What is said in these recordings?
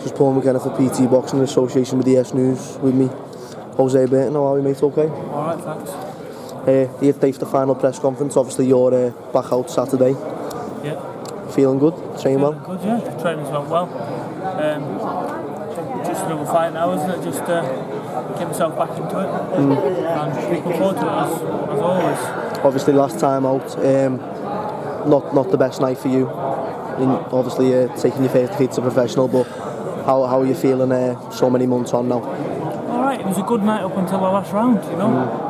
Just Paul McKenna for PT Boxing in association with ES News. With me, Hosea Burton. How are you, mate? Okay? Alright, thanks. Here today for the final press conference. Obviously you're back out Saturday. Yeah. Feeling good? Training well? Good, yeah. The training's went well. Just another fight now, isn't it? Just get myself back into it. And looking forward to it as always. Obviously last time out, not the best night for you. Obviously taking your first defeat to professional, but how are you feeling so many months on now? Alright, it was a good night up until the last round, you know.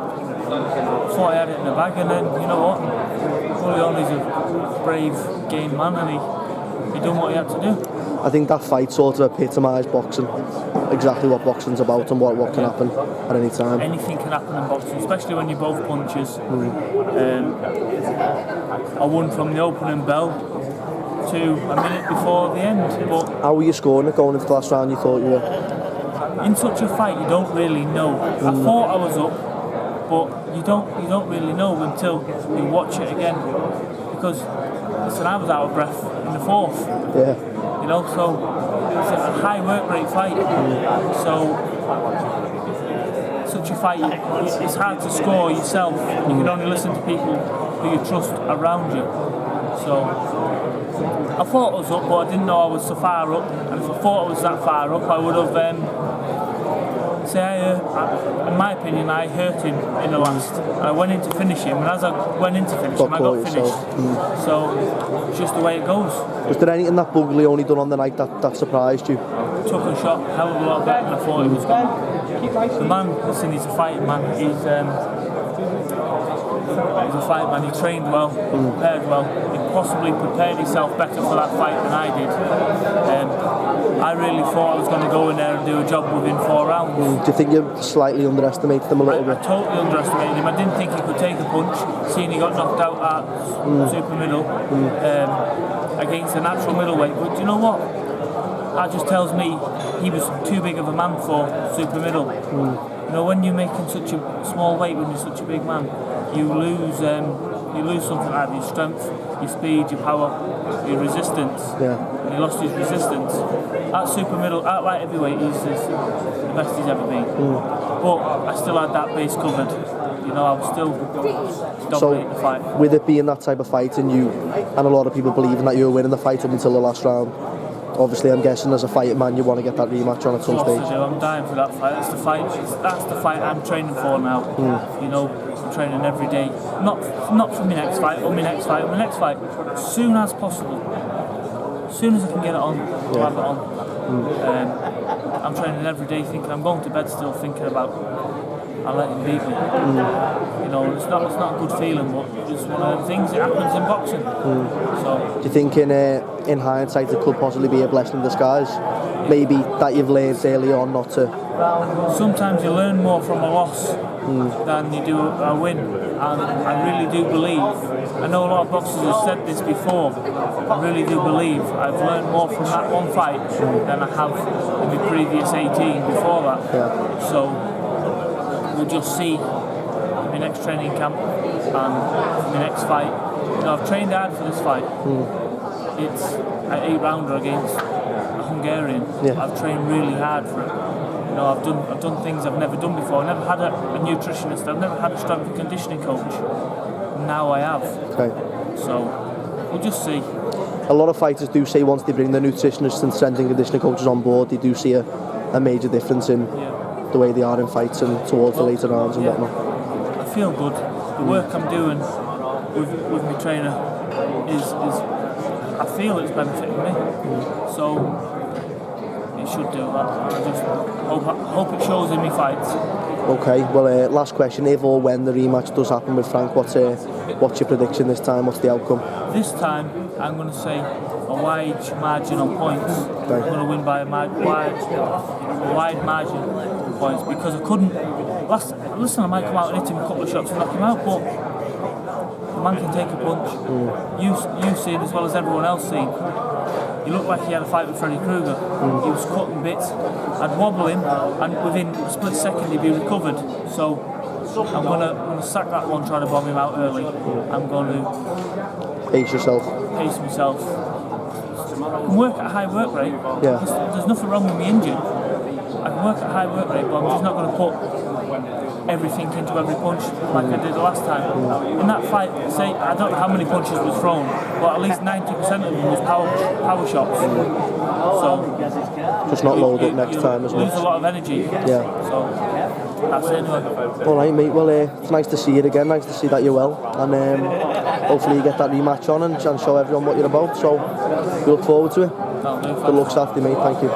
Thought I had it in the bag, and then, you know what, Buglioni's a brave game man, and he done what he had to do. I think that fight sort of epitomised boxing, exactly what boxing's about and what can happen at any time. Anything can happen in boxing, especially when you're both punchers. I won from the opening bell to a minute before the end. But how were you scoring it going into the last round? You thought you were? In such a fight, you don't really know. I thought I was up, but you don't really know until you watch it again. Because listen, I was out of breath in the fourth. Yeah. You know, so it's a high work rate fight. So such a fight, it's hard to score yourself. You can only listen to people who you trust around you. So I thought I was up, but I didn't know I was so far up. And if I thought I was that far up, I would have. In my opinion, I hurt him in the last. I went in to finish him, and as I went in to finish him, I got finished. So it's just the way it goes. Was there anything that Buglioni done on the night that surprised you? Took a shot, hell of a lot better than I thought he was going. The man, listen, he's a fighting man. He's a fight man. He trained well, prepared well. He possibly prepared himself better for that fight than I did. I really thought I was going to go in there and do a job within 4 rounds. Do you think you slightly underestimated him a little bit? I totally underestimated him. I didn't think he could take a punch, seeing he got knocked out at super middle against a natural middleweight. But do you know what? That just tells me he was too big of a man for super middle. You know, when you're making such a small weight, when you're such a big man, you lose something out of your strength, your speed, your power, your resistance. Yeah. And he lost his resistance. At super middle, at light heavyweight, he's the best he's ever been. But I still had that base covered. You know, I was still dominating the fight. With it being that type of fight, and a lot of people believing that you were winning the fight up until the last round, obviously I'm guessing as a fighting man you want to get that rematch on at some stage. I'm dying for that fight. That's the fight I'm training for now. You know, I'm training every day. Not for my next fight or my next fight or my next fight. As soon as possible. As soon as I can get it on, I'll have it on. I'm training every day thinking, I'm going to bed still thinking about I'll let him beat me. You know, it's not a good feeling, but it's one of the things that happens in boxing. So, do you think in hindsight it could possibly be a blessing in disguise? Maybe that you've learned early on not to. Sometimes you learn more from a loss than you do a win, and I really do believe. I know a lot of boxers have said this before. I really do believe I've learned more from that one fight than I have in the previous 18 before that. Yeah. So we'll just see my next training camp and my next fight. You know, I've trained hard for this fight. It's an 8-rounder against a Hungarian. Yeah. I've trained really hard for it. You know, I've done things I've never done before. I've never had a nutritionist. I've never had a strength and conditioning coach. Now I have. Okay. So we'll just see. A lot of fighters do say once they bring the nutritionists and strength and conditioning coaches on board, they do see a major difference in the way they are in fights and towards the later rounds and whatnot. I feel good. The work I'm doing with my trainer is I feel it's benefiting me. So it should do that. I just hope it shows in my fights. Okay, well last question, if or when the rematch does happen with Frank, what's your prediction this time? What's the outcome? This time I'm going to say a wide margin on points. Okay. I'm going to win by a wide margin on points, because I couldn't. Listen, I might come out and hit him a couple of shots and knock him out, but the man can take a punch. You've seen as well as everyone else seen. He looked like he had a fight with Freddy Krueger. He was cutting bits. I'd wobble him, and within a split second he'd be recovered. So I'm gonna sack that one, trying to bomb him out early. I'm going to pace yourself. Pace myself. can work at a high work rate. Yeah. There's nothing wrong with me injured. I can work at a high work rate, but I'm just not going to put everything into every punch like I did the last time. In that fight, say, I don't know how many punches was thrown, but at least 90% of them was power shots. So just not load up next time as much. Lose a lot of energy. Yeah. So that's it anyway. All right, mate. Well, it's nice to see you again. Nice to see that you're well, and hopefully you get that rematch on and show everyone what you're about. So we look forward to it. Good luck Saturday, mate. Thank you.